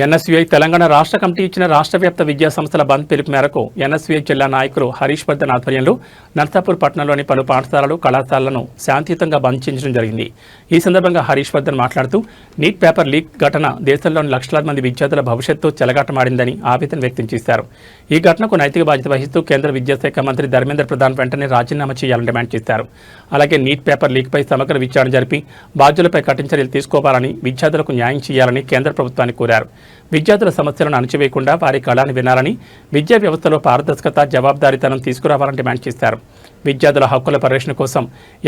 NSUI Telangana రాష్ట్ర committee ఇచ్చిన రాష్ట్ర వ్యాప్త విద్యా సంస్థల బంద్ పిలుపు మేరకు ఎన్ఎస్యూఐ జిల్లా నాయకులు హరీష్ వర్ధన్ ఆధ్వర్యంలో నర్సాపూర్ పట్టణంలోని పలు పాఠశాలలు కళాశాలలను శాంతియుతంగా బంద్ చేయించడం జరిగింది. ఈ సందర్భంగా హరీష్ వర్ధన్ మాట్లాడుతూ నీట్ పేపర్ లీక్ ఘటన దేశంలోని లక్షలాది మంది విద్యార్థుల భవిష్యత్తు చెలగాటమాడిందని ఆవేదన వ్యక్తం చేశారు. ఈ ఘటనకు నైతిక బాధ్యత వహిస్తూ కేంద్ర విద్యాశాఖ మంత్రి ధర్మేంద్ర ప్రధాన్ వెంటనే రాజీనామా చేయాలని డిమాండ్ చేశారు. అలాగే నీట్ పేపర్ లీక్పై సమగ్ర విచారణ జరిపి బాధ్యులపై కఠిన చర్యలు తీసుకోవాలని, విద్యార్థులకు న్యాయం చేయాలని కేంద్ర ప్రభుత్వాన్ని కోరారు. విద్యార్థుల సమస్యలను అణచివేయకుండా వారి కళాన్ని వినాలని, విద్యా వ్యవస్థలో పారదర్శకత, జవాబుదారీతనం తీసుకురావాలని డిమాండ్ చేశారు. విద్యార్థుల హక్కుల పరిరక్షణ కోసం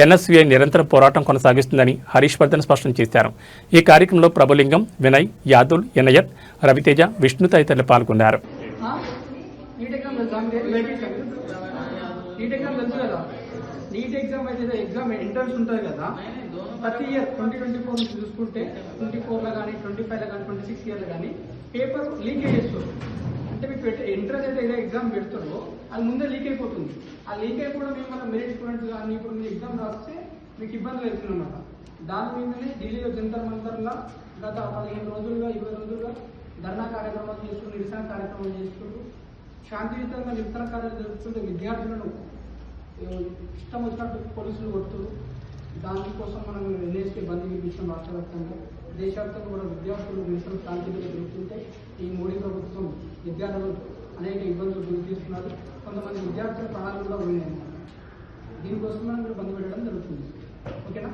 ఎన్ఎస్యూఐ నిరంతరం పోరాటం కొనసాగిస్తుందని హరీష్ వర్ధన్ స్పష్టం చేశారు. ఈ కార్యక్రమంలో ప్రభులింగం, వినయ్, యాదుల్, ఎనయత్, రవితేజ, విష్ణు తదితరులు పాల్గొన్నారు. నీట్ ఎగ్జామ్ అయితే ఎగ్జామ్ ఎంట్రన్స్ ఉంటుంది కదా, ప్రతి ఇయర్ 2024 నుంచి చూసుకుంటే 24లో కానీ 25లో కానీ 26 ఇయర్లో కానీ పేపర్ లీకేజ్ చేస్తారు. అంటే మీకు ఎంట్రన్స్ అయితే ఏదో ఎగ్జామ్ పెడతారో అది ముందే లీక్ అయిపోతుంది. ఆ లీక్ అయిపోవడం మేము మన మెరిట్ స్టూడెంట్స్ కానీ ఇప్పుడు మీరు ఎగ్జామ్ రాస్తే మీకు ఇబ్బందులు అవుతుందన్నమాట. దాని మీదనే ఢిల్లీలో జంతర్ మంతర్లా గత 15 రోజులుగా 20 రోజులుగా ధర్నా కార్యక్రమాలు చేస్తూ, నిరసన కార్యక్రమాలు చేస్తుంటూ, శాంతియుతంగా నిరసన కార్యాలు జరుపుతుంటే విద్యార్థులను ఇష్టం వచ్చినట్టు పోలీసులు కొడుతున్నారు. దానికోసం మనం ఎన్ఎస్కే బంద్ విషయం రాష్ట్ర వ్యాప్తంగా దేశవ్యాప్తంగా కూడా విద్యార్థులు నిరసన శాంతియుతంగా జరుగుతుంటే ఈ మోడీ ప్రభుత్వం విద్యార్థులు అనేక ఇబ్బందులు గురి చేస్తున్నారు. కొంతమంది విద్యార్థుల ప్రాణాలు కూడా పోయినాయి. దీనికోసం మనం బంద్ పెట్టడం జరుగుతుంది. ఓకేనా?